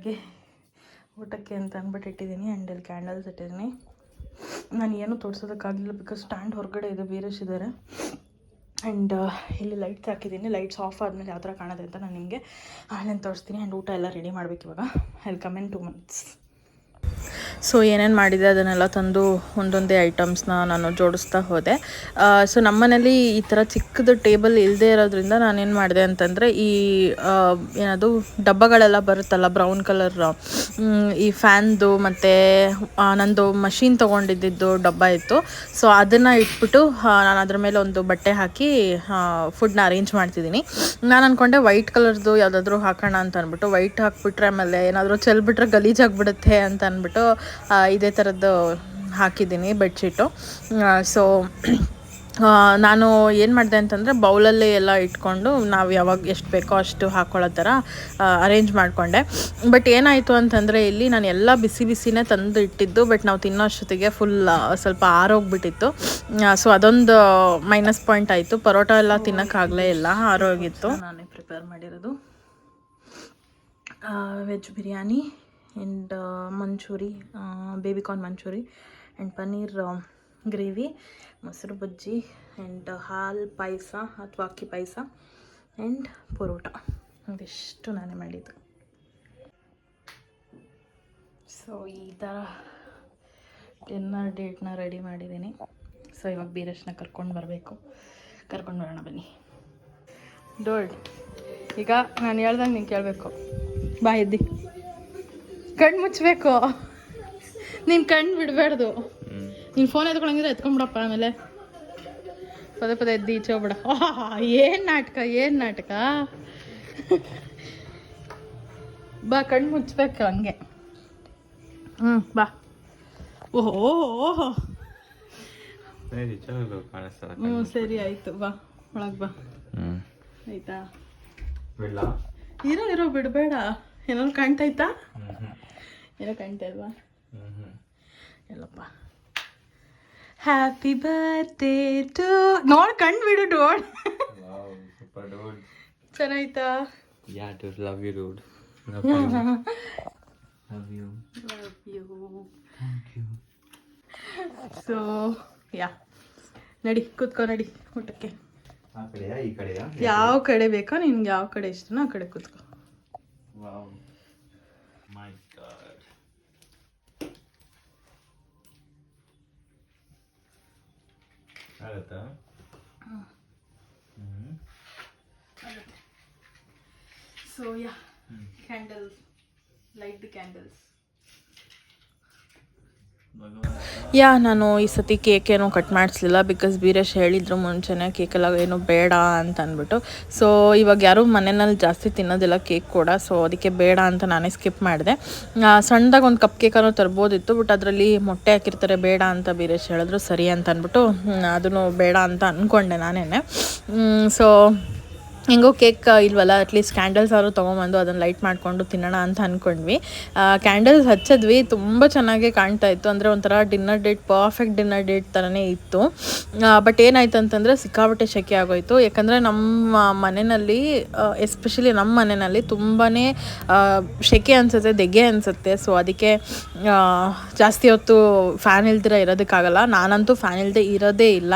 ಬೆಳಗ್ಗೆ ಊಟಕ್ಕೆ ಅಂತ ಅಂದ್ಬಿಟ್ಟು ಇಟ್ಟಿದ್ದೀನಿ. ಆ್ಯಂಡ್ ಇಲ್ಲಿ ಕ್ಯಾಂಡಲ್ಸ್ ಇಟ್ಟಿದ್ದೀನಿ. ನಾನು ಏನೂ ತೋರಿಸೋದಕ್ಕಾಗಲಿಲ್ಲ ಬಿಕಾಸ್ ಸ್ಟ್ಯಾಂಡ್ ಹೊರಗಡೆ ಇದೆ, ಬೇರೆಶ್ ಇದ್ದಾರೆ. ಆ್ಯಂಡ್ ಇಲ್ಲಿ ಲೈಟ್ಸ್ ಹಾಕಿದ್ದೀನಿ. ಲೈಟ್ಸ್ ಆಫ್ ಆದಮೇಲೆ ಯಾವ ಥರ ಕಾಣುತ್ತೆ ಅಂತ ನಾನು ನಿಮಗೆ ಆನ್ಲೈನ್ ತೋರಿಸ್ತೀನಿ. ಆ್ಯಂಡ್ ಊಟ ಎಲ್ಲ ರೆಡಿ ಮಾಡಬೇಕು ಇವಾಗ. I will come in 2 months. So ಏನೇನು ಮಾಡಿದೆ ಅದನ್ನೆಲ್ಲ ತಂದು ಒಂದೊಂದೇ ಐಟಮ್ಸ್ನ ನಾನು ಜೋಡಿಸ್ತಾ ಹೋದೆ. ಸೊ ನಮ್ಮನೇಲಿ ಈ ಥರ ಚಿಕ್ಕದು ಟೇಬಲ್ ಇಲ್ಲದೆ ಇರೋದ್ರಿಂದ ನಾನೇನು ಮಾಡಿದೆ ಅಂತಂದರೆ ಈ ಏನದು ಡಬ್ಬಗಳೆಲ್ಲ ಬರುತ್ತಲ್ಲ ಬ್ರೌನ್ ಕಲರ್, ಈ ಫ್ಯಾನ್ದು ಮತ್ತು ನಂದು ಮಷೀನ್ ತೊಗೊಂಡಿದ್ದು ಡಬ್ಬ ಇತ್ತು. ಸೊ ಅದನ್ನು ಇಟ್ಬಿಟ್ಟು ನಾನು ಅದ್ರ ಮೇಲೆ ಒಂದು ಬಟ್ಟೆ ಹಾಕಿ ಫುಡ್ನ ಅರೇಂಜ್ ಮಾಡ್ತಿದ್ದೀನಿ. ನಾನು ಅಂದ್ಕೊಂಡೆ ವೈಟ್ ಕಲರ್ದು ಯಾವುದಾದ್ರೂ ಹಾಕೋಣ ಅಂತ ಅಂದ್ಬಿಟ್ಟು, ವೈಟ್ ಹಾಕ್ಬಿಟ್ರೆ ಆಮೇಲೆ ಏನಾದರೂ ಚೆಲ್ಬಿಟ್ರೆ ಗಲೀಜಾಗಿಬಿಡುತ್ತೆ ಅಂತ ಅಂದ್ಬಿಟ್ಟು ಇದೇ ಥರದ್ದು ಹಾಕಿದ್ದೀನಿ ಬೆಡ್ಶೀಟು. ಸೊ ನಾನು ಏನು ಮಾಡಿದೆ ಅಂತಂದರೆ ಬೌಲಲ್ಲಿ ಎಲ್ಲ ಇಟ್ಕೊಂಡು ನಾವು ಯಾವಾಗ ಎಷ್ಟು ಬೇಕೋ ಅಷ್ಟು ಹಾಕ್ಕೊಳ್ಳೋ ಥರ ಅರೇಂಜ್ ಮಾಡಿಕೊಂಡೆ. ಬಟ್ ಏನಾಯಿತು ಅಂತಂದರೆ ಇಲ್ಲಿ ನಾನು ಎಲ್ಲ ಬಿಸಿ ಬಿಸಿನೇ ತಂದು ಇಟ್ಟಿದ್ದು, ಬಟ್ ನಾವು ತಿನ್ನೋ ಅಷ್ಟೊತ್ತಿಗೆ ಫುಲ್ ಸ್ವಲ್ಪ ಆರೋಗ್ಬಿಟ್ಟಿತ್ತು. ಸೊ ಅದೊಂದು ಮೈನಸ್ ಪಾಯಿಂಟ್ ಆಯಿತು. ಪರೋಟ ಎಲ್ಲ ತಿನ್ನೋಕ್ಕಾಗಲೇ ಇಲ್ಲ, ಆರೋಗಿತ್ತು. ನಾನೇ ಪ್ರಿಪೇರ್ ಮಾಡಿರೋದು veg biryani and manchurian, baby corn manchurian and paneer gravy, ಮೊಸರು ಬಜ್ಜಿ ಆ್ಯಂಡ್ ಹಾಲು ಪಾಯಸ ಅಥವಾ ಅಕ್ಕಿ ಪಾಯಸ ಆ್ಯಂಡ್ ಪರೋಟ. ಇದಿಷ್ಟು ನಾನೇ ಮಾಡಿದ್ದು. ಸೊ ಈ ಥರ ಡಿನ್ನರ್ ಡೇಟ್ನ ರೆಡಿ ಮಾಡಿದ್ದೀನಿ. ಸೊ ಇವಾಗ ಬೀರಶ್ನ ಕರ್ಕೊಂಡು ಬರಬೇಕು. ಕರ್ಕೊಂಡು ಬರೋಣ ಬನ್ನಿ. ಡೋಲ್ಡ್, ಈಗ ನಾನು ಹೇಳ್ದಂಗೆ ನೀನು ಕೇಳಬೇಕು. ಬಾ ಎದ್ದಿ, ಕಣ್ಣು ಮುಚ್ಚಬೇಕು. ನೀನು ಕಣ್ಣು ಬಿಡಬಾರ್ದು. ನೀನು ಫೋನ್ ಎತ್ಕೊಳಂಗಿದ್ರೆ ಎತ್ಕೊಂಡ್ಬಿಡಪ್ಪ. ಆಮೇಲೆ ಪದೇ ಪದೇ ಎದ್ದು ಈಚೆ ಹೋಗ್ಬಿಡ. ಏನು ನಾಟಕ. ಬಾ, ಕಣ್ಣು ಮುಚ್ಚಬೇಕು ಹಂಗೆ. ಬಾ. ಓಹೋ ಸರಿ ಆಯಿತು. ಬಾ ಒಳಗೆ ಬಾ. ಆಯಿತಾ? ಇರೋ ಬಿಡಬೇಡ. ಏನಾದ್ರು ಕಾಣ್ತಾಯ್ತಾ? ಏನೋ ಕಾಣ್ತಾ ಇಲ್ವಾ? ಎಲ್ಲಪ್ಪ. Happy birthday to. ನೋಡಿ ಕಣ್ಣು ಬಿಡು ಡೋಡ್. ಚೆನ್ನಾಯ್ತಾ? Love you dude. ಸೊ ಯಾ, ನಡಿ ಕೂತ್ಕೋ, ನಡಿ ಊಟಕ್ಕೆ. ಯಾವ ಕಡೆ ಬೇಕೋ ನಿನ್ಗೆ, ಯಾವ ಕಡೆ ಇಷ್ಟನೋ ಆ ಕಡೆ ಕೂತ್ಕೋ. So yeah, candles, light the candles. ನಾನು ಈ ಸತಿ ಕೇಕ್ ಏನೋ ಕಟ್ ಮಾಡಿಸ್ಲಿಲ್ಲ ಬಿಕಾಸ್ ಬೀರೇಶ್ ಹೇಳಿದ್ರು ಮುಂಚೆನೇ ಕೇಕೆಲ್ಲ ಏನೂ ಬೇಡ ಅಂತ ಅಂದ್ಬಿಟ್ಟು. ಸೊ ಇವಾಗ ಯಾರೂ ಮನೆಯಲ್ಲಿ ಜಾಸ್ತಿ ತಿನ್ನೋದಿಲ್ಲ ಕೇಕ್ ಕೂಡ. ಸೊ ಅದಕ್ಕೆ ಬೇಡ ಅಂತ ನಾನೇ ಸ್ಕಿಪ್ ಮಾಡಿದೆ. ಸಣ್ಣದಾಗಿ ಒಂದು ಕಪ್ ಕೇಕನ್ನು ತರ್ಬೋದಿತ್ತು, ಬಟ್ ಅದರಲ್ಲಿ ಮೊಟ್ಟೆ ಹಾಕಿರ್ತಾರೆ, ಬೇಡ ಅಂತ ಬೀರೇಶ್ ಹೇಳಿದ್ರು. ಸರಿ ಅಂತ ಅಂದ್ಬಿಟ್ಟು ಅದನ್ನು ಬೇಡ ಅಂತ ಅಂದ್ಕೊಂಡೆ ನಾನೇ. ಸೊ ಹೆಂಗೋ ಕೇಕ್ ಇಲ್ವಲ್ಲ, ಅಟ್ಲೀಸ್ಟ್ ಕ್ಯಾಂಡಲ್ಸ್ ಆದರೂ ತೊಗೊಂಬಂದು ಅದನ್ನು ಲೈಟ್ ಮಾಡಿಕೊಂಡು ತಿನ್ನೋಣ ಅಂತ ಅಂದ್ಕೊಂಡ್ವಿ. ಕ್ಯಾಂಡಲ್ಸ್ ಹಚ್ಚಿದ್ವಿ, ತುಂಬ ಚೆನ್ನಾಗೇ ಕಾಣ್ತಾ ಇತ್ತು. ಅಂದರೆ ಒಂಥರ dinner date, perfect dinner date ಥರನೇ ಇತ್ತು. ಬಟ್ ಏನಾಯ್ತು ಅಂತಂದರೆ ಸಿಕ್ಕಾಪಟ್ಟೆ ಸೆಕೆ ಆಗೋಯಿತು. ಯಾಕಂದರೆ ನಮ್ಮ ಮನೆಯಲ್ಲಿ, ಎಸ್ಪೆಷಲಿ ನಮ್ಮ ಮನೆಯಲ್ಲಿ ತುಂಬಾ ಸೆಕೆ ಅನಿಸುತ್ತೆ, ದೆಗೆ ಅನಿಸುತ್ತೆ. ಸೊ ಅದಕ್ಕೆ ಜಾಸ್ತಿ ಹೊತ್ತು ಫ್ಯಾನ್ ಇಲ್ದಿರ ಇರೋದಕ್ಕಾಗಲ್ಲ. ನಾನಂತೂ ಫ್ಯಾನ್ ಇಲ್ಲದೆ ಇರೋದೇ ಇಲ್ಲ.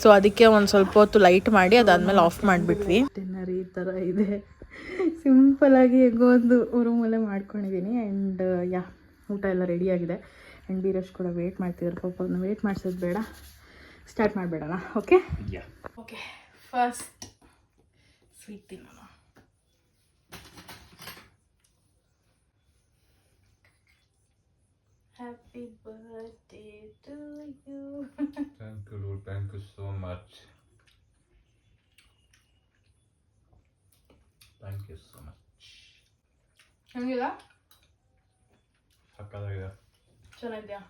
ಸೊ ಅದಕ್ಕೆ ಒಂದು ಸ್ವಲ್ಪ ಹೊತ್ತು ಲೈಟ್ ಮಾಡಿ ಅದಾದಮೇಲೆ ಆಫ್ ಮಾಡಿಬಿಟ್ವಿ. ಡಿನ್ನರ್ ಈ ಥರ ಇದೆ, ಸಿಂಪಲಾಗಿ ಹೇಗೋ ಒಂದು ರೂಮಲ್ಲೇ ಮಾಡ್ಕೊಂಡಿದ್ದೀನಿ. ಆ್ಯಂಡ್ ಯಾ, ಊಟ ಎಲ್ಲ ರೆಡಿಯಾಗಿದೆ. ಆ್ಯಂಡ್ ಬೀರಶ್ ಕೂಡ ವೇಟ್ ಮಾಡ್ತಿದ್ದಾರೆ. ಪಾಪ ಅದನ್ನ ವೇಟ್ ಮಾಡಿಸೋದು ಬೇಡ, ಸ್ಟಾರ್ಟ್ ಮಾಡಿಬೇಡಣ. ಓಕೆ ಓಕೆ, ಫಸ್ಟ್ ಸ್ವೀಟ್ ತಿನ್ನೋಣ. Happy birthday to you. Thank you, Lord. Thank you so much. Thank you so much. ಹೆಂಗಿಲ್ಲ? ಸಕ್ಕತ್ತಾಗಿದೆ. ಚೆನ್ನಾಗಿದೆಯಾ?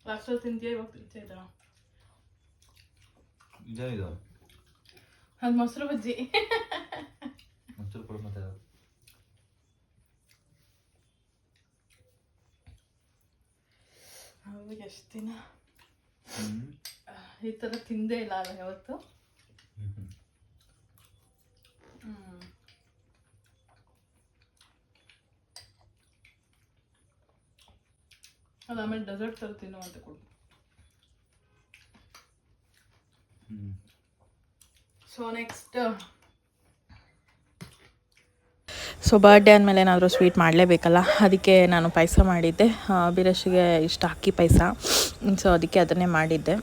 ಲಾಸ್ಟಲ್ಲಿ ತಿಂತೀಯಾ, ಇವಾಗ ತಿಂತಿದ್ದ? ಇದೇನಿದು? ಅದು ಮೊಸರು ಬಜ್ಜಿ. ಮೊಸರು ಕೊಡು ಮತ್ತೆ. ಹೌದು, ಎಷ್ಟು ದಿನ ಈ ಥರ ತಿಂದೇ ಇಲ್ಲ ಅಲ್ಲ ಯಾವತ್ತು. ಅದಾದ್ಮೇಲೆ ಡೆಸರ್ಟ್ ಥರ ತಿನ್ನು ಅಂತ ಕೊಡು. ಸೊ ನೆಕ್ಸ್ಟ್ ಬರ್ಡೇ ಅಂದಮೇಲೆ ಏನಾದರೂ ಸ್ವೀಟ್ ಮಾಡಲೇಬೇಕಲ್ಲ, ಅದಕ್ಕೆ ನಾನು ಪಾಯಸ ಮಾಡಿದ್ದೆ. ಬೀರಶ್ಗೆ ಇಷ್ಟ ಅಕ್ಕಿ ಪಾಯಸ, ಸೊ ಅದಕ್ಕೆ ಅದನ್ನೇ ಮಾಡಿದ್ದೆ.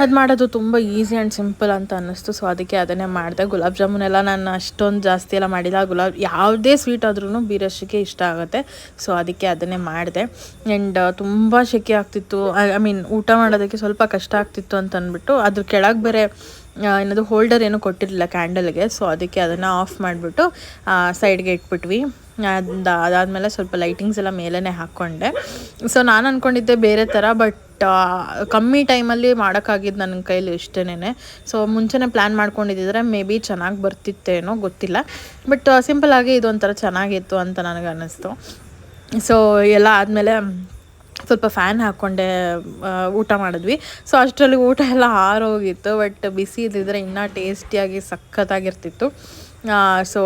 ಅದು ಮಾಡೋದು ತುಂಬ ಈಸಿ ಆ್ಯಂಡ್ ಸಿಂಪಲ್ ಅಂತ ಅನ್ನಿಸ್ತು, ಸೊ ಅದಕ್ಕೆ ಅದನ್ನೇ ಮಾಡಿದೆ. ಗುಲಾಬ್ ಜಾಮೂನ್ ಎಲ್ಲ ನಾನು ಅಷ್ಟೊಂದು ಜಾಸ್ತಿ ಎಲ್ಲ ಮಾಡಿಲ್ಲ. ಯಾವುದೇ ಸ್ವೀಟ್ ಆದ್ರೂ ಬೀರಶ್ಗೆ ಇಷ್ಟ ಆಗುತ್ತೆ, ಸೊ ಅದಕ್ಕೆ ಅದನ್ನೇ ಮಾಡಿದೆ. ಆ್ಯಂಡ್ ತುಂಬ ಸೆಕೆ ಆಗ್ತಿತ್ತು, ಐ ಮೀನ್ ಊಟ ಮಾಡೋದಕ್ಕೆ ಸ್ವಲ್ಪ ಕಷ್ಟ ಆಗ್ತಿತ್ತು ಅಂತ ಅಂದ್ಬಿಟ್ಟು ಅದ್ರ ಕೆಳಗೆ ಬೇರೆ ಏನದು ಹೋಲ್ಡರ್ ಏನೂ ಕೊಟ್ಟಿರಲಿಲ್ಲ ಕ್ಯಾಂಡಲ್ಗೆ, ಸೊ ಅದಕ್ಕೆ ಅದನ್ನು ಆಫ್ ಮಾಡಿಬಿಟ್ಟು ಸೈಡ್ಗೆ ಇಟ್ಬಿಟ್ವಿ. ಅದಾದಮೇಲೆ ಸ್ವಲ್ಪ ಲೈಟಿಂಗ್ಸ್ ಎಲ್ಲ ಮೇಲೇ ಹಾಕ್ಕೊಂಡೆ. ಸೊ ನಾನು ಅಂದ್ಕೊಂಡಿದ್ದೆ ಬೇರೆ ಥರ, ಬಟ್ ಕಮ್ಮಿ ಟೈಮಲ್ಲಿ ಮಾಡೋಕ್ಕಾಗಿದ್ದು ನನ್ನ ಕೈಲಿ ಇಷ್ಟೇನೆ. ಸೊ ಮುಂಚೆನೇ ಪ್ಲ್ಯಾನ್ ಮಾಡ್ಕೊಂಡಿದ್ದಿದ್ರೆ ಮೇ ಬಿ ಚೆನ್ನಾಗಿ ಬರ್ತಿತ್ತೇನೋ ಗೊತ್ತಿಲ್ಲ, ಬಟ್ ಸಿಂಪಲ್ಲಾಗಿ ಇದೊಂಥರ ಚೆನ್ನಾಗಿತ್ತು ಅಂತ ನನಗೆ ಅನ್ನಿಸ್ತು. ಸೊ ಎಲ್ಲ ಆದಮೇಲೆ ಸ್ವಲ್ಪ ಫ್ಯಾನ್ ಹಾಕ್ಕೊಂಡೆ ಊಟ ಮಾಡಿದ್ವಿ. ಸೊ ಅಷ್ಟರಲ್ಲಿ ಊಟ ಎಲ್ಲ ಆರೋಗಿತ್ತು, ಬಟ್ ಬಿಸಿ ಇದ್ದಿದ್ರೆ ಇನ್ನೂ ಟೇಸ್ಟಿಯಾಗಿ ಸಖತ್ತಾಗಿರ್ತಿತ್ತು. ಸೊ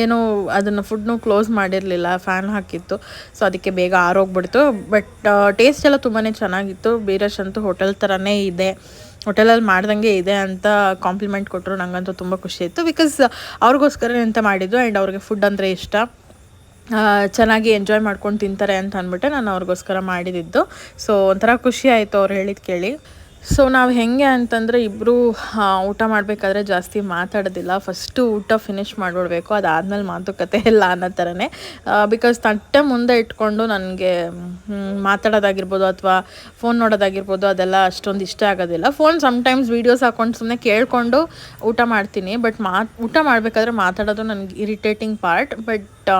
ಏನೋ ಅದನ್ನು ಫುಡ್ನು ಕ್ಲೋಸ್ ಮಾಡಿರಲಿಲ್ಲ, ಫ್ಯಾನ್ ಹಾಕಿತ್ತು, ಸೊ ಅದಕ್ಕೆ ಬೇಗ ಆರೋಗ್ಬಿಡ್ತು. ಬಟ್ ಟೇಸ್ಟ್ ಎಲ್ಲ ತುಂಬಾ ಚೆನ್ನಾಗಿತ್ತು. ಬೀರಶ್ ಅಂತೂ ಹೋಟೆಲ್ ಥರನೇ ಇದೆ, ಹೋಟೆಲಲ್ಲಿ ಮಾಡ್ದಂಗೆ ಇದೆ ಅಂತ ಕಾಂಪ್ಲಿಮೆಂಟ್ ಕೊಟ್ಟರು. ನನಗಂತೂ ತುಂಬ ಖುಷಿ ಆಯಿತು, ಬಿಕಾಸ್ ಅವ್ರಿಗೋಸ್ಕರ ಅಂತ ಮಾಡಿದ್ದು. ಆ್ಯಂಡ್ ಅವ್ರಿಗೆ ಫುಡ್ ಅಂದರೆ ಇಷ್ಟ, ಚೆನ್ನಾಗಿ ಎಂಜಾಯ್ ಮಾಡ್ಕೊಂಡು ತಿಂತಾರೆ ಅಂತ ಅಂದ್ಬಿಟ್ಟೆ ನಾನು ಅವ್ರಿಗೋಸ್ಕರ ಮಾಡಿದ್ದು. ಸೊ ಒಂಥರ ಖುಷಿ ಆಯಿತು ಅವ್ರು ಹೇಳಿದ್ದು ಕೇಳಿ. ಸೊ ನಾವು ಹೇಗೆ ಅಂತಂದರೆ ಇಬ್ಬರು ಊಟ ಮಾಡಬೇಕಾದ್ರೆ ಜಾಸ್ತಿ ಮಾತಾಡೋದಿಲ್ಲ, ಫಸ್ಟು ಊಟ ಫಿನಿಷ್ ಮಾಡಿಬಿಡ್ಬೇಕು, ಅದಾದಮೇಲೆ ಮಾತುಕತೆ ಇಲ್ಲ ಅನ್ನೋ ಥರನೇ. ಬಿಕಾಸ್ ತಟ್ಟೆ ಮುಂದೆ ಇಟ್ಕೊಂಡು ನನಗೆ ಮಾತಾಡೋದಾಗಿರ್ಬೋದು ಅಥವಾ ಫೋನ್ ನೋಡೋದಾಗಿರ್ಬೋದು ಅದೆಲ್ಲ ಅಷ್ಟೊಂದು ಇಷ್ಟ ಆಗೋದಿಲ್ಲ. ಫೋನ್ ಸಮ್ಟೈಮ್ಸ್ ವೀಡಿಯೋಸ್ ಹಾಕ್ಕೊಂಡು ಸುಮ್ಮನೆ ಕೇಳಿಕೊಂಡು ಊಟ ಮಾಡ್ತೀನಿ, ಬಟ್ ಊಟ ಮಾಡಬೇಕಾದ್ರೆ ಮಾತಾಡೋದು ನನಗೆ ಇರಿಟೇಟಿಂಗ್ ಪಾರ್ಟ್. ಬಟ್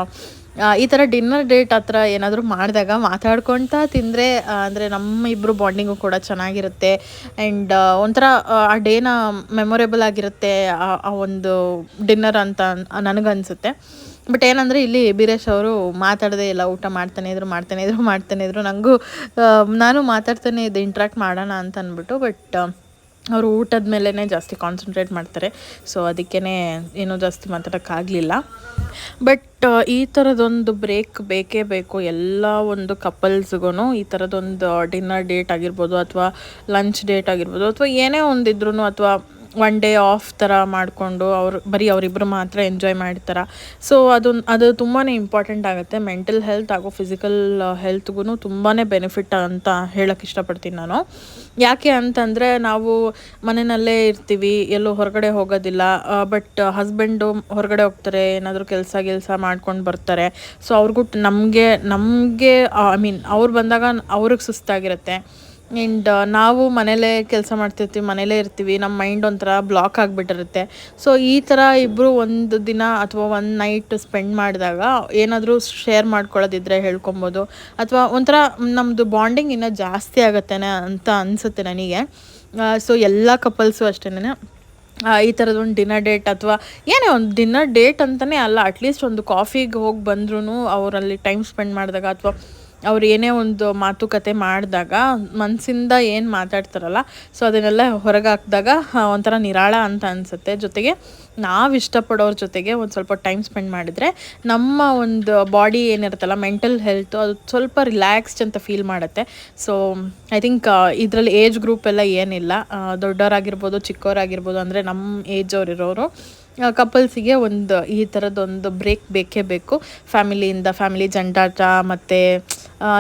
ಈ ಥರ ಡಿನ್ನರ್ ಡೇಟ್ ಹತ್ರ ಏನಾದರೂ ಮಾಡಿದಾಗ ಮಾತಾಡ್ಕೊಳ್ತಾ ತಿಂದರೆ ಅಂದರೆ ನಮ್ಮ ಇಬ್ಬರು ಬಾಂಡಿಂಗು ಕೂಡ ಚೆನ್ನಾಗಿರುತ್ತೆ. ಆ್ಯಂಡ್ ಒಂಥರ ಆ ಡೇನ ಮೆಮೊರೇಬಲ್ ಆಗಿರುತ್ತೆ ಆ ಒಂದು ಡಿನ್ನರ್ ಅಂತ ನನಗನ್ಸುತ್ತೆ. ಬಟ್ ಏನಂದರೆ ಇಲ್ಲಿ ಬೀರೇಶ್ ಅವರು ಮಾತಾಡೋದೇ ಇಲ್ಲ, ಊಟ ಮಾಡ್ತಾನೆ ಇದ್ರು. ನನಗೂ ನಾನು ಮಾತಾಡ್ತಾನೆ ಇದ್ದೆ, ಇಂಟ್ರ್ಯಾಕ್ಟ್ ಮಾಡೋಣ ಅಂತ ಅಂದ್ಬಿಟ್ಟು. ಬಟ್ ಅವರು ಊಟದ ಮೇಲೇ ಜಾಸ್ತಿ ಕಾನ್ಸಂಟ್ರೇಟ್ ಮಾಡ್ತಾರೆ, ಸೊ ಅದಕ್ಕೇ ಏನೂ ಜಾಸ್ತಿ ಮಾತಾಡೋಕ್ಕಾಗಲಿಲ್ಲ. ಬಟ್ ಈ ಥರದೊಂದು ಬ್ರೇಕ್ ಬೇಕೇ ಬೇಕು ಎಲ್ಲ ಒಂದು ಕಪಲ್ಸ್ಗೂ. ಈ ಥರದೊಂದು ಡಿನ್ನರ್ ಡೇಟ್ ಆಗಿರ್ಬೋದು ಅಥವಾ ಲಂಚ್ ಡೇಟ್ ಆಗಿರ್ಬೋದು ಅಥವಾ ಏನೇ ಒಂದಿದ್ರೂ ಅಥವಾ ಒನ್ ಡೇ ಆಫ್ ಥರ ಮಾಡಿಕೊಂಡು ಬರೀ ಅವರಿಬ್ಬರು ಮಾತ್ರ ಎಂಜಾಯ್ ಮಾಡ್ತಾರೆ. ಸೊ ಅದು ತುಂಬಾ ಇಂಪಾರ್ಟೆಂಟ್ ಆಗುತ್ತೆ. ಮೆಂಟಲ್ ಹೆಲ್ತ್ ಹಾಗೂ ಫಿಸಿಕಲ್ ಹೆಲ್ತ್ಗೂ ತುಂಬಾ ಬೆನಿಫಿಟ್ ಅಂತ ಹೇಳೋಕ್ಕೆ ಇಷ್ಟಪಡ್ತೀನಿ ನಾನು. ಯಾಕೆ ಅಂತಂದರೆ ನಾವು ಮನೆಯಲ್ಲೇ ಇರ್ತೀವಿ, ಎಲ್ಲೂ ಹೊರಗಡೆ ಹೋಗೋದಿಲ್ಲ. ಬಟ್ ಹಸ್ಬೆಂಡು ಹೊರಗಡೆ ಹೋಗ್ತಾರೆ, ಏನಾದರೂ ಕೆಲಸ ಮಾಡ್ಕೊಂಡು ಬರ್ತಾರೆ. ಸೊ ಅವ್ರಿಗೂ ನಮಗೆ ಐ ಮೀನ್ ಅವ್ರು ಬಂದಾಗ ಅವ್ರಿಗೆ ಸುಸ್ತಾಗಿರುತ್ತೆ. ಆ್ಯಂಡ್ ನಾವು ಮನೇಲೇ ಕೆಲಸ ಮಾಡ್ತಿರ್ತೀವಿ, ಮನೇಲೇ ಇರ್ತೀವಿ, ನಮ್ಮ ಮೈಂಡ್ ಒಂಥರ ಬ್ಲಾಕ್ ಆಗಿಬಿಟ್ಟಿರುತ್ತೆ. ಸೊ ಈ ಥರ ಇಬ್ಬರು ಒಂದು ದಿನ ಅಥವಾ ಒಂದು ನೈಟ್ ಸ್ಪೆಂಡ್ ಮಾಡಿದಾಗ ಏನಾದರೂ ಶೇರ್ ಮಾಡ್ಕೊಳ್ಳೋದಿದ್ರೆ ಹೇಳ್ಕೊಬೋದು, ಅಥವಾ ಒಂಥರ ನಮ್ಮದು ಬಾಂಡಿಂಗ್ ಇನ್ನೂ ಜಾಸ್ತಿ ಆಗುತ್ತೇನೆ ಅಂತ ಅನಿಸುತ್ತೆ ನನಗೆ. ಸೊ ಎಲ್ಲ ಕಪಲ್ಸು ಅಷ್ಟೇನೆ ಈ ಥರದೊಂದು ಡಿನ್ನರ್ ಡೇಟ್ ಅಥವಾ ಏನೇ ಒಂದು ಡಿನ್ನರ್ ಡೇಟ್ ಅಂತಲೇ ಅಲ್ಲ, ಅಟ್ಲೀಸ್ಟ್ ಒಂದು ಕಾಫಿಗೆ ಹೋಗಿ ಬಂದ್ರೂ ಅವರಲ್ಲಿ ಟೈಮ್ ಸ್ಪೆಂಡ್ ಮಾಡಿದಾಗ ಅಥವಾ ಅವ್ರು ಏನೇ ಒಂದು ಮಾತುಕತೆ ಮಾಡಿದಾಗ ಮನಸ್ಸಿಂದ ಏನು ಮಾತಾಡ್ತಾರಲ್ಲ, ಸೊ ಅದನ್ನೆಲ್ಲ ಹೊರಗೆ ಹಾಕಿದಾಗ ಒಂಥರ ನಿರಾಳ ಅಂತ ಅನಿಸುತ್ತೆ. ಜೊತೆಗೆ ನಾವು ಇಷ್ಟಪಡೋರ ಜೊತೆಗೆ ಒಂದು ಸ್ವಲ್ಪ ಟೈಮ್ ಸ್ಪೆಂಡ್ ಮಾಡಿದರೆ ನಮ್ಮ ಒಂದು ಬಾಡಿ ಏನಿರುತ್ತಲ್ಲ, ಮೆಂಟಲ್ ಹೆಲ್ತು ಅದು ಸ್ವಲ್ಪ ರಿಲ್ಯಾಕ್ಸ್ಡ್ ಅಂತ ಫೀಲ್ ಮಾಡುತ್ತೆ. ಸೊ ಐ ಥಿಂಕ್ ಇದರಲ್ಲಿ ಏಜ್ ಗ್ರೂಪ್ ಎಲ್ಲ ಏನಿಲ್ಲ, ದೊಡ್ಡವರಾಗಿರ್ಬೋದು ಚಿಕ್ಕವರಾಗಿರ್ಬೋದು, ಅಂದರೆ ನಮ್ಮ ಏಜ್ ಅವರಿರೋರು ಕಪಲ್ಸಿಗೆ ಒಂದು ಈ ಥರದೊಂದು ಬ್ರೇಕ್ ಬೇಕೇ ಬೇಕು. ಫ್ಯಾಮಿಲಿ ಜಂಜಾಟ ಮತ್ತು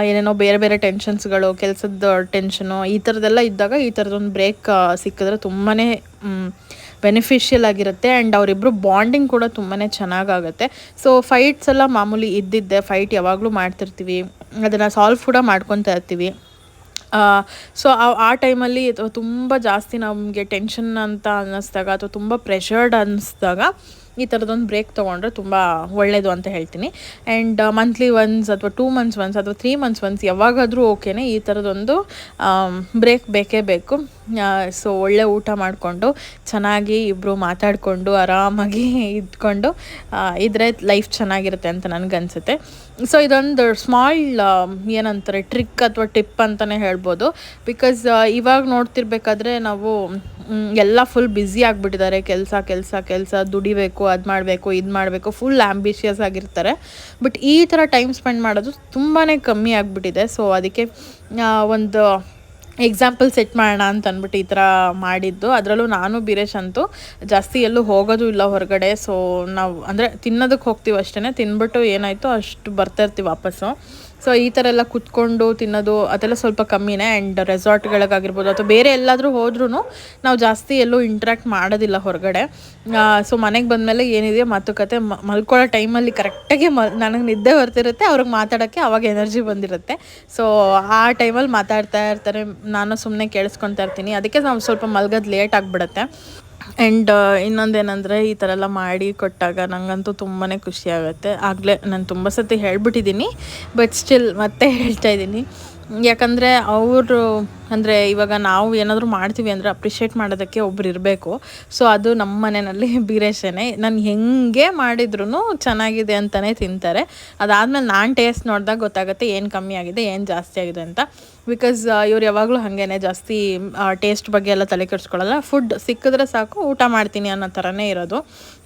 ಏನೇನೋ ಬೇರೆ ಟೆನ್ಷನ್ಸ್ಗಳು, ಕೆಲಸದ ಟೆನ್ಷನು, ಈ ಥರದ್ದೆಲ್ಲ ಇದ್ದಾಗ ಈ ಥರದೊಂದು ಬ್ರೇಕ್ ಸಿಕ್ಕಿದ್ರೆ ತುಂಬಾ ಬೆನಿಫಿಷಿಯಲ್ ಆಗಿರುತ್ತೆ. ಆ್ಯಂಡ್ ಅವರಿಬ್ಬರು ಬಾಂಡಿಂಗ್ ಕೂಡ ತುಂಬಾ ಚೆನ್ನಾಗಾಗುತ್ತೆ. ಸೊ ಫೈಟ್ಸ್ ಎಲ್ಲ ಮಾಮೂಲಿ ಇದ್ದಿದ್ದೆ, ಫೈಟ್ ಯಾವಾಗಲೂ ಮಾಡ್ತಿರ್ತೀವಿ, ಅದನ್ನು ಸಾಲ್ವ್ ಕೂಡ ಮಾಡ್ಕೊತಾ ಇರ್ತೀವಿ. ಸೊ ಆ ಟೈಮಲ್ಲಿ ತುಂಬ ಜಾಸ್ತಿ ನಮಗೆ ಟೆನ್ಷನ್ ಅಂತ ಅನ್ನಿಸ್ದಾಗ ಅಥವಾ ತುಂಬ ಪ್ರೆಷರ್ಡ್ ಅನ್ನಿಸ್ದಾಗ ಈ ಥರದೊಂದು ಬ್ರೇಕ್ ತೊಗೊಂಡ್ರೆ ತುಂಬ ಒಳ್ಳೆಯದು ಅಂತ ಹೇಳ್ತೀನಿ. ಆ್ಯಂಡ್ ಮಂತ್ಲಿ ಒನ್ಸ್ ಅಥವಾ 2 months ಒನ್ಸ್ ಅಥವಾ 3 months ಒನ್ಸ್ ಯಾವಾಗಾದರೂ ಓಕೆನೇ, ಈ ಥರದೊಂದು ಬ್ರೇಕ್ ಬೇಕೇ ಬೇಕು. ಸೊ ಒಳ್ಳೆ ಊಟ ಮಾಡಿಕೊಂಡು ಚೆನ್ನಾಗಿ ಇಬ್ಬರು ಮಾತಾಡಿಕೊಂಡು ಆರಾಮಾಗಿ ಇದ್ಕೊಂಡು ಇದ್ರೆ ಲೈಫ್ ಚೆನ್ನಾಗಿರುತ್ತೆ ಅಂತ ನನಗನ್ಸುತ್ತೆ. ಸೊ ಇದೊಂದು ಸ್ಮಾಲ್ ಏನಂತಾರೆ ಟ್ರಿಕ್ ಅಥವಾ ಟಿಪ್ ಅಂತಲೇ ಹೇಳ್ಬೋದು. ಬಿಕಾಸ್ ಇವಾಗ ನೋಡ್ತಿರ್ಬೇಕಾದ್ರೆ ನಾವು ಎಲ್ಲ ಫುಲ್ ಬ್ಯುಸಿ ಆಗಿಬಿಟ್ಟಿದ್ದಾರೆ. ಕೆಲಸ ದುಡಿಬೇಕು, ಅದು ಮಾಡಬೇಕು, ಇದು ಮಾಡಬೇಕು, ಫುಲ್ ಆ್ಯಂಬಿಷಿಯಸ್ ಆಗಿರ್ತಾರೆ. ಬಟ್ ಈ ಥರ ಟೈಮ್ ಸ್ಪೆಂಡ್ ಮಾಡೋದು ತುಂಬಾ ಕಮ್ಮಿ ಆಗಿಬಿಟ್ಟಿದೆ. ಸೊ ಅದಕ್ಕೆ ಒಂದು ಎಕ್ಸಾಂಪಲ್ ಸೆಟ್ ಮಾಡೋಣ ಅಂತ ಅಂದ್ಬಿಟ್ಟು ಈ ಥರ ಮಾಡಿದ್ದು. ಅದರಲ್ಲೂ ನಾನು ಬೀರೇಶ್ ಅಂತೂ ಜಾಸ್ತಿ ಎಲ್ಲೂ ಹೋಗೋದು ಇಲ್ಲ ಹೊರಗಡೆ. ಸೊ ನಾವು ಅಂದರೆ ತಿನ್ನೋದಕ್ಕೆ ಹೋಗ್ತೀವಿ ಅಷ್ಟೇ, ತಿಂದ್ಬಿಟ್ಟು ಏನಾಯಿತು ಅಷ್ಟು ಬರ್ತಾ ಇರ್ತೀವಿ ವಾಪಸ್ಸು. ಸೊ ಈ ಥರ ಎಲ್ಲ ಕುತ್ಕೊಂಡು ತಿನ್ನೋದು ಅದೆಲ್ಲ ಸ್ವಲ್ಪ ಕಮ್ಮಿನೇ. ಆ್ಯಂಡ್ ರೆಸಾರ್ಟ್ಗಳಿಗಾಗಿರ್ಬೋದು ಅಥವಾ ಬೇರೆ ಎಲ್ಲಾದರೂ ಹೋದ್ರೂ ನಾವು ಜಾಸ್ತಿ ಎಲ್ಲೂ ಇಂಟ್ರ್ಯಾಕ್ಟ್ ಮಾಡೋದಿಲ್ಲ ಹೊರಗಡೆ. ಸೊ ಮನೆಗೆ ಬಂದಮೇಲೆ ಏನಿದೆಯೋ ಮಾತುಕತೆ, ಮಲ್ಕೊಳ್ಳೋ ಟೈಮಲ್ಲಿ ಕರೆಕ್ಟಾಗಿ ನನಗೆ ನಿದ್ದೆ ಬರ್ತಿರುತ್ತೆ, ಅವ್ರಿಗೆ ಮಾತಾಡೋಕ್ಕೆ ಅವಾಗ ಎನರ್ಜಿ ಬಂದಿರುತ್ತೆ. ಸೊ ಆ ಟೈಮಲ್ಲಿ ಮಾತಾಡ್ತಾ ಇರ್ತಾರೆ, ನಾನು ಸುಮ್ಮನೆ ಕೇಳಿಸ್ಕೊತಾ ಇರ್ತೀನಿ. ಅದಕ್ಕೆ ನಾವು ಸ್ವಲ್ಪ ಮಲ್ಗೋದು ಲೇಟ್ ಆಗಿಬಿಡುತ್ತೆ. ಆ್ಯಂಡ್ ಇನ್ನೊಂದೇನೆಂದರೆ ಈ ಥರ ಎಲ್ಲ ಮಾಡಿ ಕೊಟ್ಟಾಗ ನನಗಂತೂ ತುಂಬಾ ಖುಷಿಯಾಗುತ್ತೆ. ಆಗಲೇ ನಾನು ತುಂಬ ಸತಿ ಹೇಳ್ಬಿಟ್ಟಿದ್ದೀನಿ, ಬಟ್ ಸ್ಟಿಲ್ ಮತ್ತೆ ಹೇಳ್ತಾ ಇದ್ದೀನಿ. ಯಾಕಂದರೆ ಅವರು ಅಂದರೆ ಇವಾಗ ನಾವು ಏನಾದರೂ ಮಾಡ್ತೀವಿ ಅಂದರೆ ಅಪ್ರಿಷಿಯೇಟ್ ಮಾಡೋದಕ್ಕೆ ಒಬ್ರು ಇರಬೇಕು. ಸೊ ಅದು ನಮ್ಮ ಮನೆಯಲ್ಲಿ ಬೀರೇಶನೇ. ನಾನು ಹೆಂಗೆ ಮಾಡಿದ್ರೂ ಚೆನ್ನಾಗಿದೆ ಅಂತಲೇ ತಿಂತಾರೆ. ಅದಾದಮೇಲೆ ನಾನು ಟೇಸ್ಟ್ ನೋಡಿದಾಗ ಗೊತ್ತಾಗುತ್ತೆ ಏನು ಕಮ್ಮಿ ಆಗಿದೆ, ಏನು ಜಾಸ್ತಿ ಆಗಿದೆ ಅಂತ. ಬಿಕಾಸ್ ಇವ್ರು ಯಾವಾಗಲೂ ಹಾಗೇ ಜಾಸ್ತಿ ಟೇಸ್ಟ್ ಬಗ್ಗೆ ಎಲ್ಲ ತಲೆ ಕೆಡಿಸ್ಕೊಳ್ಳಲ್ಲ. ಫುಡ್ ಸಿಕ್ಕಿದ್ರೆ ಸಾಕು, ಊಟ ಮಾಡ್ತೀನಿ ಅನ್ನೋ ಥರನೇ ಇರೋದು.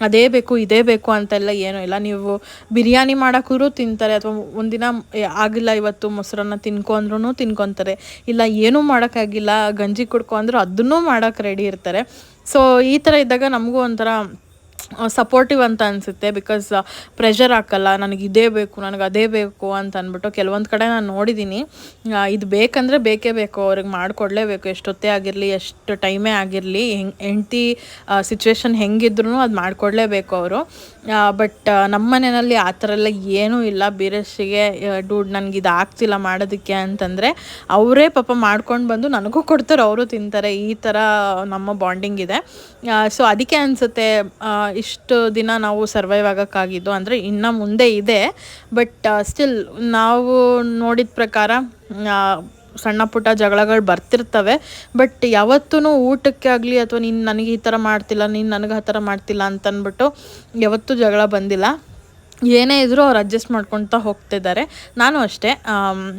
ಅದೇ ಬೇಕು ಇದೇ ಬೇಕು ಅಂತೆಲ್ಲ ಏನೂ ಇಲ್ಲ. ನೀವು ಬಿರಿಯಾನಿ ಮಾಡೋಕ್ಕೂ ತಿಂತಾರೆ, ಅಥವಾ ಒಂದಿನ ಆಗಿಲ್ಲ ಇವತ್ತು ಮೊಸರನ್ನ ತಿನ್ಕೊ ಅಂದ್ರೂ ತಿನ್ಕೊತಾರೆ. ಇಲ್ಲ ಏನೂ ಮಾಡೋಕ್ಕಾಗಿಲ್ಲ ಗಂಜಿ ಕುಡ್ಕೊ ಅಂದರೂ ಅದನ್ನೂ ಮಾಡೋಕ್ಕೆ ರೆಡಿ ಇರ್ತಾರೆ. ಸೊ ಈ ಥರ ಇದ್ದಾಗ ನಮಗೂ ಒಂಥರ ಸಪೋರ್ಟಿವ್ ಅಂತ ಅನಿಸುತ್ತೆ. ಬಿಕಾಸ್ ಪ್ರೆಷರ್ ಹಾಕಲ್ಲ, ನನಗೆ ಇದೇ ಬೇಕು, ನನಗೆ ಅದೇ ಬೇಕು ಅಂತ ಅಂದ್ಬಿಟ್ಟು. ಕೆಲವೊಂದು ಕಡೆ ನಾನು ನೋಡಿದ್ದೀನಿ, ಇದು ಬೇಕಂದರೆ ಬೇಕೇ ಬೇಕು, ಅವ್ರಿಗೆ ಮಾಡಿಕೊಡ್ಲೇಬೇಕು, ಎಷ್ಟೊತ್ತೇ ಆಗಿರಲಿ, ಎಷ್ಟು ಟೈಮೇ ಆಗಿರಲಿ, ಹೆಂಡತಿ ಸಿಚುವೇಶನ್ ಹೆಂಗಿದ್ರೂ ಅದು ಮಾಡಿಕೊಡ್ಲೇಬೇಕು ಅವರು. ಬಟ್ ನಮ್ಮ ಮನೆಯಲ್ಲಿ ಆ ಥರ ಎಲ್ಲ ಏನೂ ಇಲ್ಲ. ಬೀರೇಶಿಗೆ ಡೂಡ್ ನನಗೆ ಇದು ಆಗ್ತಿಲ್ಲ ಮಾಡೋದಕ್ಕೆ ಅಂತಂದರೆ ಅವರೇ ಪಾಪ ಮಾಡ್ಕೊಂಡು ಬಂದು ನನಗೂ ಕೊಡ್ತಾರೆ, ಅವರು ತಿಂತಾರೆ. ಈ ಥರ ನಮ್ಮ ಬಾಂಡಿಂಗ್ ಇದೆ. ಸೊ ಅದಕ್ಕೆ ಅನಿಸುತ್ತೆ ಇಷ್ಟು ದಿನ ನಾವು ಸರ್ವೈವ್ ಆಗೋಕ್ಕಾಗಿದ್ದು. ಅಂದರೆ ಇನ್ನು ಮುಂದೆ ಇದೆ, ಬಟ್ ಸ್ಟಿಲ್ ನಾವು ನೋಡಿದ ಪ್ರಕಾರ ಸಣ್ಣ ಪುಟ್ಟ ಜಗಳಗಳು ಬರ್ತಿರ್ತವೆ. ಬಟ್ ಯಾವತ್ತೂ ಊಟಕ್ಕೆ ಆಗಲಿ ಅಥವಾ ನೀನು ನನಗೆ ಈ ಥರ ಮಾಡ್ತಿಲ್ಲ, ನೀನು ನನಗೆ ಆ ಥರ ಮಾಡ್ತಿಲ್ಲ ಅಂತಂದ್ಬಿಟ್ಟು ಯಾವತ್ತೂ ಜಗಳ ಬಂದಿಲ್ಲ. ಏನೇ ಇದ್ದರೂ ಅವ್ರು ಅಡ್ಜಸ್ಟ್ ಮಾಡ್ಕೊತಾ ಹೋಗ್ತಿದ್ದಾರೆ. ನಾನು ಅಷ್ಟೇ,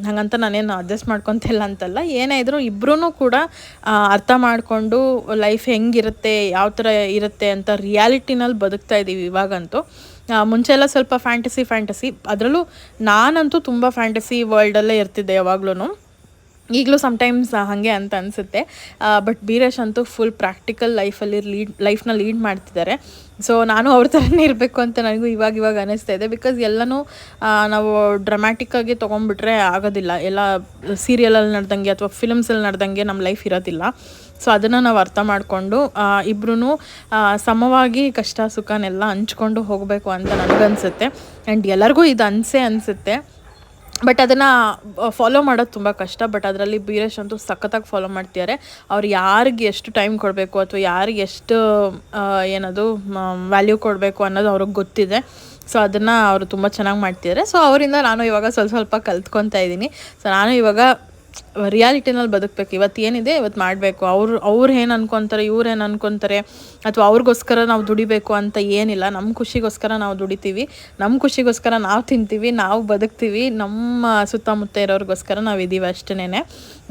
ಹಾಗಂತ ನಾನೇನು ಅಡ್ಜಸ್ಟ್ ಮಾಡ್ಕೊತಿಲ್ಲ ಅಂತಲ್ಲ. ಏನೇ ಇದ್ದರೂ ಇಬ್ಬರೂ ಕೂಡ ಅರ್ಥ ಮಾಡಿಕೊಂಡು ಲೈಫ್ ಹೆಂಗಿರುತ್ತೆ, ಯಾವ ಥರ ಇರುತ್ತೆ ಅಂತ ರಿಯಾಲಿಟಿನಲ್ಲಿ ಬದುಕ್ತಾ ಇದ್ದೀವಿ ಇವಾಗಂತೂ. ಮುಂಚೆ ಎಲ್ಲ ಸ್ವಲ್ಪ ಫ್ಯಾಂಟಸಿ, ಅದರಲ್ಲೂ ನಾನಂತೂ ತುಂಬ ಫ್ಯಾಂಟಸಿ ವರ್ಲ್ಡಲ್ಲೇ ಇರ್ತಿದ್ದೆ ಯಾವಾಗ್ಲೂ. ಈಗಲೂ ಸಮ್ಟೈಮ್ಸ್ ಹಾಗೆ ಅಂತ ಅನಿಸುತ್ತೆ. ಬಟ್ ಬೀರೇಶ್ ಅಂತೂ ಫುಲ್ ಪ್ರಾಕ್ಟಿಕಲ್ ಲೈಫ್ನ ಲೀಡ್ ಮಾಡ್ತಿದ್ದಾರೆ. ಸೊ ನಾನು ಅವ್ರ ಥರನೇ ಇರಬೇಕು ಅಂತ ನನಗೂ ಇವಾಗ ಅನ್ನಿಸ್ತಾ ಇದೆ. ಬಿಕಾಸ್ ಎಲ್ಲನೂ ನಾವು ಡ್ರಾಮ್ಯಾಟಿಕ್ಕಾಗಿ ತೊಗೊಂಡ್ಬಿಟ್ರೆ ಆಗೋದಿಲ್ಲ. ಎಲ್ಲ ಸೀರಿಯಲಲ್ಲಿ ನಡೆದಂಗೆ ಅಥವಾ ಫಿಲ್ಮ್ಸಲ್ಲಿ ನಡೆದಂಗೆ ನಮ್ಮ ಲೈಫ್ ಇರೋದಿಲ್ಲ. ಸೊ ಅದನ್ನು ನಾವು ಅರ್ಥ ಮಾಡಿಕೊಂಡು ಇಬ್ಬರೂ ಸಮವಾಗಿ ಕಷ್ಟ ಸುಖನೆಲ್ಲ ಹಂಚ್ಕೊಂಡು ಹೋಗಬೇಕು ಅಂತ ನನಗನ್ಸುತ್ತೆ. ಆ್ಯಂಡ್ ಎಲ್ಲರಿಗೂ ಇದು ಅನಿಸುತ್ತೆ. ಬಟ್ ಅದನ್ನು ಫಾಲೋ ಮಾಡೋದು ತುಂಬ ಕಷ್ಟ. ಬಟ್ ಅದರಲ್ಲಿ ಬೀರೇಶ್ ಅಂತೂ ಸಖತ್ತಾಗಿ ಫಾಲೋ ಮಾಡ್ತಿದ್ದಾರೆ. ಅವ್ರು ಯಾರಿಗೆ ಎಷ್ಟು ಟೈಮ್ ಕೊಡಬೇಕು ಅಥವಾ ಯಾರಿಗೆ ಎಷ್ಟು ಏನದು ವ್ಯಾಲ್ಯೂ ಕೊಡಬೇಕು ಅನ್ನೋದು ಅವ್ರಿಗೆ ಗೊತ್ತಿದೆ. ಸೊ ಅದನ್ನು ಅವರು ತುಂಬ ಚೆನ್ನಾಗಿ ಮಾಡ್ತಿದ್ದಾರೆ. ಸೊ ಅವರಿಂದ ನಾನು ಇವಾಗ ಸ್ವಲ್ಪ ಕಲ್ತ್ಕೊತಾ ಇದ್ದೀನಿ. ಸೊ ನಾನು ಇವಾಗ ರಿಯಾಲಿಟಿನಲ್ಲಿ ಬದುಕಬೇಕು. ಇವತ್ತು ಏನಿದೆ ಇವತ್ತು ಮಾಡಬೇಕು. ಅವ್ರು ಏನು ಅನ್ಕೊತಾರೆ, ಇವ್ರು ಏನು ಅನ್ಕೊತಾರೆ, ಅಥವಾ ಅವ್ರಿಗೋಸ್ಕರ ನಾವು ದುಡಿಬೇಕು ಅಂತ ಏನಿಲ್ಲ. ನಮ್ಮ ಖುಷಿಗೋಸ್ಕರ ನಾವು ದುಡಿತೀವಿ, ನಮ್ಮ ಖುಷಿಗೋಸ್ಕರ ನಾವು ತಿಂತೀವಿ, ನಾವು ಬದುಕ್ತೀವಿ, ನಮ್ಮ ಸುತ್ತಮುತ್ತ ಇರೋರಿಗೋಸ್ಕರ ನಾವು ಇದ್ದೀವಿ ಅಷ್ಟೇ.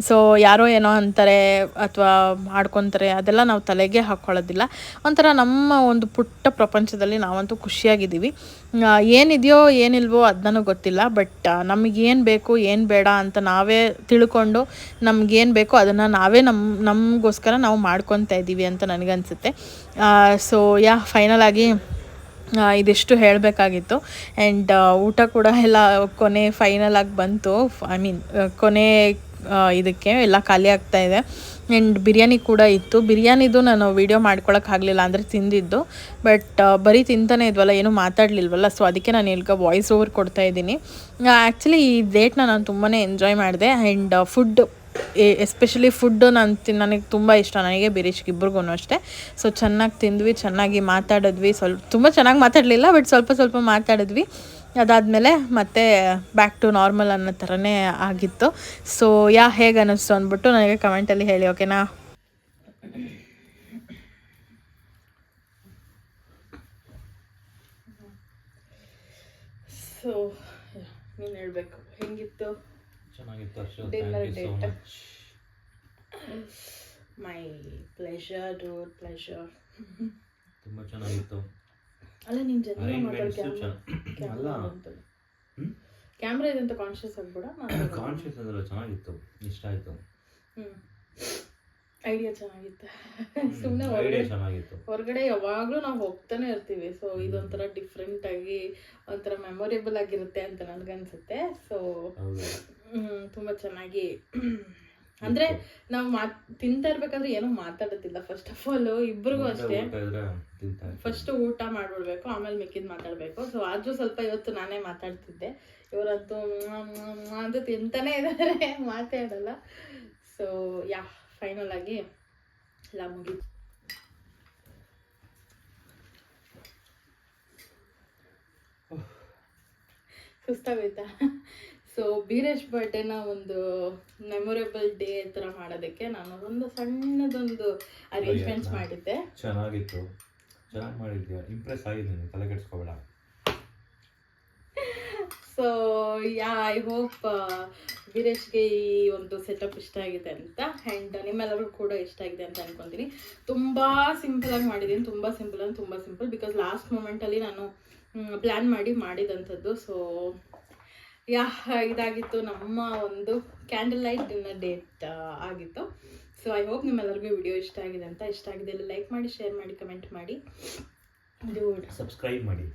ಸೊ ಯಾರೋ ಏನೋ ಅಂತಾರೆ ಅಥವಾ ಮಾಡ್ಕೊತಾರೆ ಅದೆಲ್ಲ ನಾವು ತಲೆಗೆ ಹಾಕ್ಕೊಳ್ಳೋದಿಲ್ಲ. ಒಂಥರ ನಮ್ಮ ಒಂದು ಪುಟ್ಟ ಪ್ರಪಂಚದಲ್ಲಿ ನಾವಂತೂ ಖುಷಿಯಾಗಿದ್ದೀವಿ. ಏನಿದೆಯೋ ಏನಿಲ್ವೋ ಅದನ್ನೂ ಗೊತ್ತಿಲ್ಲ. ಬಟ್ ನಮಗೇನು ಬೇಕು ಏನು ಬೇಡ ಅಂತ ನಾವೇ ತಿಳ್ಕೊಂಡು ನಮಗೇನು ಬೇಕೋ ಅದನ್ನು ನಾವೇ ನಮಗೋಸ್ಕರ ನಾವು ಮಾಡ್ಕೊತಾ ಇದ್ದೀವಿ ಅಂತ ನನಗನ್ಸುತ್ತೆ. ಸೊ ಫೈನಲ್ ಆಗಿ ಇದಿಷ್ಟು ಹೇಳಬೇಕಾಗಿತ್ತು. ಆ್ಯಂಡ್ ಊಟ ಕೂಡ ಎಲ್ಲ ಕೊನೆ ಫೈನಲ್ ಆಗಿ ಬಂತು. ಕೊನೆ ಇದಕ್ಕೆ ಎಲ್ಲ ಖಾಲಿ ಆಗ್ತಾಯಿದೆ. ಆ್ಯಂಡ್ ಬಿರಿಯಾನಿ ಕೂಡ ಇತ್ತು. ಬಿರಿಯಾನಿದು ನಾನು ವೀಡಿಯೋ ಮಾಡ್ಕೊಳಕ್ಕಾಗಲಿಲ್ಲ, ಅಂದರೆ ತಿಂದಿದ್ದು. ಬಟ್ ಬರೀ ತಿಂತಾನೆ ಇದ್ವಲ್ಲ, ಏನೂ ಮಾತಾಡಲಿಲ್ವಲ್ಲ. ಸೊ ಅದಕ್ಕೆ ನಾನು ಈಗ ವಾಯ್ಸ್ ಓವರ್ ಕೊಡ್ತಾಯಿದ್ದೀನಿ. ಆ್ಯಕ್ಚುಲಿ ಈ ಡೇಟ್ನ ನಾನು ತುಂಬಾ ಎಂಜಾಯ್ ಮಾಡಿದೆ. ಆ್ಯಂಡ್ ಫುಡ್ ಎಸ್ಪೆಷಲಿ ಫುಡ್ಡು ನನಗೆ ತುಂಬ ಇಷ್ಟ, ನನಗೆ ಬೀರೇಶ್ಗೆ ಇಬ್ರಿಗೂ ಅಷ್ಟೇ. ಸೊ ಚೆನ್ನಾಗಿ ತಿಂದ್ವಿ, ಚೆನ್ನಾಗಿ ಮಾತಾಡಿದ್ವಿ. ತುಂಬ ಚೆನ್ನಾಗಿ ಮಾತಾಡಲಿಲ್ಲ, ಬಟ್ ಸ್ವಲ್ಪ ಮಾತಾಡಿದ್ವಿ. ಅದಾದಮೇಲೆ ಮತ್ತೆ ಬ್ಯಾಕ್ ಟು ನಾರ್ಮಲ್ ಅನ್ನೋ ಥರನೇ ಆಗಿತ್ತು. ಸೊ ಹೇಗೆ ಅನ್ನಿಸ್ತು ಅಂದ್ಬಿಟ್ಟು ನನಗೆ ಕಮೆಂಟಲ್ಲಿ ಹೇಳಿ, ಓಕೆನಾ? ಸೊ ನೀನು ಹೇಳಬೇಕು, ಹೆಂಗಿತ್ತು ಚೆನ್ನಾಗಿತ್ತು. Dinner date? My pleasure dude pleasure. ತುಂಬ ಚೆನ್ನಾಗಿತ್ತು. ಅಲ್ಲ ನೀನು ಜನ ಅರೇಂಜ್ಮೆಂಟ್ಸು ಅಲ್ಲ ಕ್ಯಾಮ್ರಾ ಇದೆ ಅಂತ ಕಾನ್ಶಿಯಸ್ ಆಗ್ಬೇಡ. ಕಾನ್ಶಿಯಸ್ ಅಂದ್ರೆ ಚೆನ್ನಾಗಿತ್ತು, ಇಷ್ಟ ಆಯಿತು. ಐಡಿಯಾ ಚೆನ್ನಾಗಿತ್ತು. ಸುಮ್ಮನೆ ಐಡಿಯಾ ಚೆನ್ನಾಗಿತ್ತು. ಹೊರಗಡೆ ಯಾವಾಗಲೂ ನಾವು ಹೋಗ್ತಾನೆ ಇರ್ತೀವಿ. ಸೊ ಇದೊಂಥರ ಡಿಫ್ರೆಂಟ್ ಆಗಿ ಒಂಥರ ಮೆಮೊರೇಬಲ್ ಆಗಿರುತ್ತೆ ಅಂತ ನನಗನ್ಸುತ್ತೆ. ಸೊ ತುಂಬ ಚೆನ್ನಾಗಿ ಅಂದರೆ ನಾವು ತಿಂತಾ ಇರ್ಬೇಕಾದ್ರೆ ಏನೂ ಮಾತಾಡೋದಿಲ್ಲ. ಫಸ್ಟ್ ಆಫ್ ಆಲ್ ಇಬ್ಬರಿಗೂ ಅಷ್ಟೇ ಫಸ್ಟ್ ಊಟ ಮಾಡ್ಬಿಡ್ಬೇಕು, ಆಮೇಲೆ ಮಿಕ್ಕಿದ್ದು ಮಾತಾಡಬೇಕು. ಸೊ ಆದರೂ ಸ್ವಲ್ಪ ಇವತ್ತು ನಾನೇ ಮಾತಾಡ್ತಿದ್ದೆ. ಇವರಂತೂ ಅಂತ ತಿಂತಾನೆ ಇದ್ದಾರೆ, ಮಾತಾಡಲ್ಲ. ಸೊ ಯಾ ಫೈನಲ್ ಆಗಿ ಎಲ್ಲ ಮುಗೀತು. ಸುಸ್ತಾಗೋಯ್ತಾ? ಸೊ ಬೀರೇಶ್ ಬರ್ಡೇನ ಒಂದು ಮೆಮೊರೇಬಲ್ ಡೇ ಥರ ಮಾಡೋದಕ್ಕೆ ನಾನು ಒಂದು ಸಣ್ಣದೊಂದು ಅರೇಂಜ್ಮೆಂಟ್ಸ್ ಮಾಡಿದ್ದೆ. ಚೆನ್ನಾಗಿತ್ತು, ಚೆನ್ನಾಗಿ ಮಾಡಿದ್ಯಾ, ಇಂಪ್ರೆಸ್ ಆಗಿದ್ದೀನಿ, ತಲೆ ಕೆಡಿಸ್ಕೋಬೇಡ. ಸೊ ಯಾ ಐ ಹೋಪ್ ವೀರೇಶ್ಗೆ ಈ ಒಂದು ಸೆಟಪ್ ಇಷ್ಟ ಆಗಿದೆ ಅಂತ, ಆ್ಯಂಡ್ ನಿಮ್ಮೆಲ್ಲರಿಗೂ ಕೂಡ ಇಷ್ಟ ಆಗಿದೆ ಅಂತ ಅನ್ಕೊತೀನಿ. ತುಂಬ ಸಿಂಪಲಾಗಿ ಮಾಡಿದ್ದೀನಿ, ತುಂಬ ಸಿಂಪಲ್ ಬಿಕಾಸ್ ಲಾಸ್ಟ್ ಮೂಮೆಂಟಲ್ಲಿ ನಾನು ಪ್ಲ್ಯಾನ್ ಮಾಡಿದಂಥದ್ದು. ಸೊ ಯಾ ಇದಾಗಿತ್ತು ನಮ್ಮ ಒಂದು ಕ್ಯಾಂಡಲ್ ಲೈಟ್ ಡಿನ್ನರ್ ಡೇಟ್ ಆಗಿತ್ತು. ಸೊ ಐ ಹೋಪ್ ನಿಮ್ಮೆಲ್ಲರಿಗೂ ವಿಡಿಯೋ ಇಷ್ಟ ಆಗಿದೆ ಅಂತ. ಇಷ್ಟ ಆಗಿದೆ ಲೈಕ್ ಮಾಡಿ, ಶೇರ್ ಮಾಡಿ, ಕಮೆಂಟ್ ಮಾಡಿ, ಸಬ್ಸ್ಕ್ರೈಬ್ ಮಾಡಿ.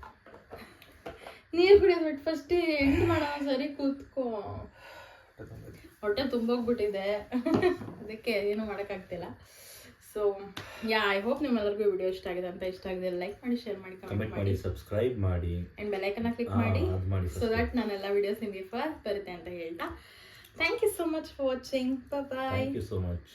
ನೀರು ಕುಡಿಯೋದು ಬಿಟ್ಟು ಫಸ್ಟ್ ಎಂಡ್ ಮಾಡೋಣ. ಸರಿ ಕೂತ್ಕೋ, ಹೊಟ್ಟೆ ತುಂಬೋಗ್ಬಿಟ್ಟಿದೆ, ಅದಕ್ಕೆ ಏನೂ ಮಾಡೋಕ್ಕಾಗ್ತಿಲ್ಲ. ಸೊ ಯಾ ಐ ಹೋಪ್ ನಿಮ್ಮೆಲ್ಲರಿಗೂ ವಿಡಿಯೋ ಇಷ್ಟ ಆಗಿದೆ ಅಂತ. ಇಷ್ಟ ಆಗಿದೆ ಲೈಕ್ ಮಾಡಿ, ಶೇರ್ ಮಾಡಿ, ಕಮೆಂಟ್ ಮಾಡಿ, ಸಬ್ಸ್ಕ್ರೈಬ್ ಮಾಡಿ, ಆ್ಯಂಡ್ ಬೆಲ್ಲೈಕನ್ನ ಕ್ಲಿಕ್ ಮಾಡಿ, ಸೊ ದಟ್ ನಾನೆಲ್ಲ ವಿಡಿಯೋಸ್ ನಿಮಗೆ ಫಸ್ಟ್ ಬರುತ್ತೆ ಅಂತ ಹೇಳ್ತಾ thank you so much for watching. Bye. Thank you so much.